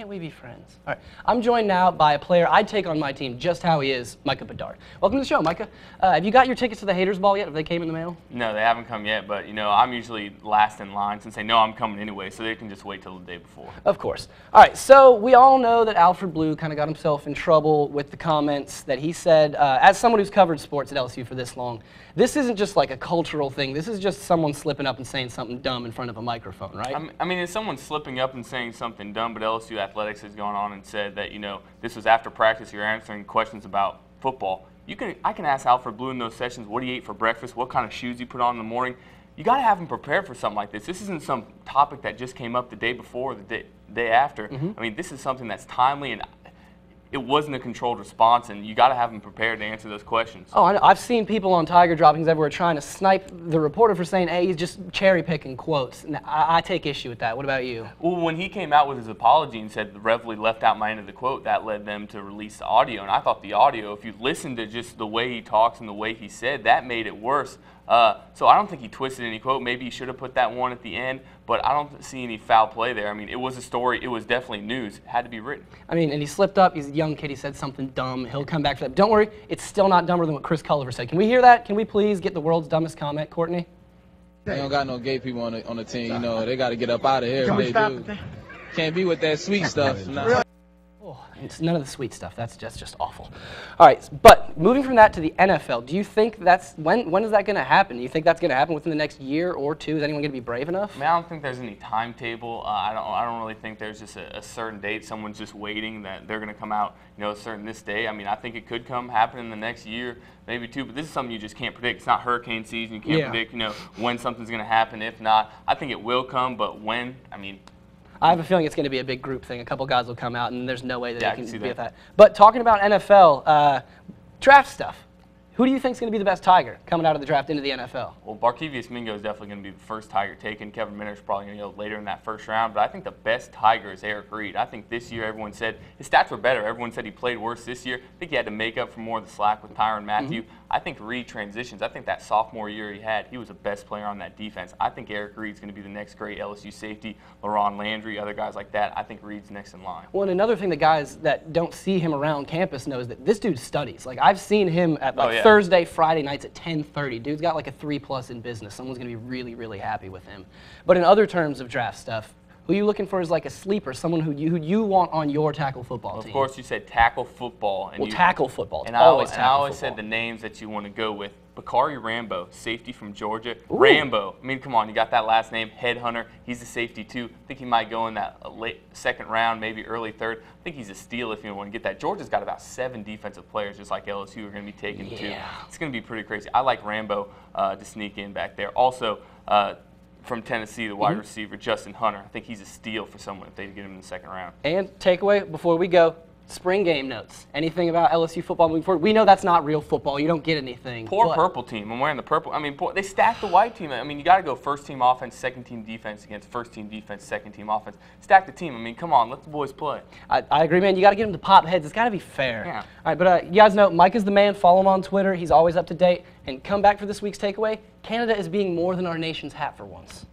Can't we be friends? All right, I'm joined now by a player I'd take on my team just how he is, Micah Bedard. Welcome to the show, Micah. Have you got your tickets to the Haters Ball yet? Have they came in the mail? No, they haven't come yet, but, you know, I'm usually last in line since they know I'm coming anyway, so they can just wait till the day before. Of course. All right, so we all know that Aflred Blue kind of got himself in trouble with the comments that he said, as someone who's covered sports at LSU for this long, this isn't just like a cultural thing. This is just someone slipping up and saying something dumb in front of a microphone, right? I mean, it's someone slipping up and saying something dumb, but LSU Athletics has gone on and said that, you know, this was after practice, you're answering questions about football. I can ask Aflred Blue in those sessions what he ate for breakfast, what kind of shoes he put on in the morning. You got to have him prepared for something like this. This isn't some topic that just came up the day before or the day after. I mean, this is something that's timely, and it wasn't a controlled response, and you got to have them prepared to answer those questions. Oh, I know. I've seen people on Tiger droppings everywhere trying to snipe the reporter for saying, hey, he's just cherry-picking quotes. And I take issue with that. What about you? Well, when he came out with his apology and said the referee left out my end of the quote, that led them to release the audio. And I thought the audio, if you listen to just the way he talks and the way he said, that made it worse. So I don't think he twisted any quote. Maybe he should have put that one at the end, but I don't see any foul play there. I mean, it was a story. It was definitely news. It had to be written. I mean, and he slipped up. He's a young kid. He said something dumb. He'll come back to that. Don't worry. It's still not dumber than what Chris Culliver said. Can we hear that? Can we please get the world's dumbest comment, Courtney? They don't got no gay people on the team. You know, they got to get up out of here if they do. Can't be with that sweet stuff. Nah. Oh, it's none of the sweet stuff. That's just awful. All right, but moving from that to the NFL, do you think that's when is that going to happen? Do you think that's going to happen within the next year or two? Is anyone going to be brave enough? I mean, I don't think there's any timetable. I don't really think there's just a certain date. Someone's just waiting that they're going to come out, you know, certain this day. I mean, I think it could happen in the next year, maybe two. But this is something you just can't predict. It's not hurricane season. You can't predict, you know, when something's going to happen. If not, I think it will come. But when? I mean. I have a feeling it's going to be a big group thing. A couple guys will come out, and there's no way that they can be with that. But talking about NFL, draft stuff. Who do you think is going to be the best Tiger coming out of the draft into the NFL? Well, Barkevious Mingo is definitely going to be the first Tiger taken. Kevin Minter's probably going to go later in that first round. But I think the best Tiger is Eric Reed. I think this year everyone said his stats were better. Everyone said he played worse this year. I think he had to make up for more of the slack with Tyrann Mathieu. I think Reed transitions. I think that sophomore year he had, he was the best player on that defense. I think Eric Reed's going to be the next great LSU safety. LaRon Landry, other guys like that. I think Reed's next in line. Well, and another thing that guys that don't see him around campus know is that this dude studies. Like, I've seen him at Thursday, Friday nights at 10:30. Dude's got like a 3+ in business. Someone's going to be really, really happy with him. But in other terms of draft stuff, who are you looking for as like a sleeper, someone who you want on your tackle football team? Of course, you said tackle football. And tackle football. And I always said the names that you want to go with. Bakari Rambo, safety from Georgia. Ooh. Rambo. I mean, come on, you got that last name, Headhunter. He's a safety too. I think he might go in that late second round, maybe early third. I think he's a steal if you want to get that. Georgia's got about 7 defensive players, just like LSU, are going to be taken too. It's going to be pretty crazy. I like Rambo to sneak in back there. Also, from Tennessee, the wide receiver, Justin Hunter. I think he's a steal for someone if they get him in the second round. And takeaway before we go, spring game notes. Anything about LSU football moving forward? We know that's not real football. You don't get anything. Poor purple team. I'm wearing the purple. I mean, they stacked the white team. I mean, you got to go first team offense, second team defense against first team defense, second team offense. Stack the team. I mean, come on, let the boys play. I agree, man. You got to get them to pop heads. It's got to be fair. Yeah. All right, but you guys know Mike is the man. Follow him on Twitter. He's always up to date. And come back for this week's takeaway. Canada is being more than our nation's hat for once.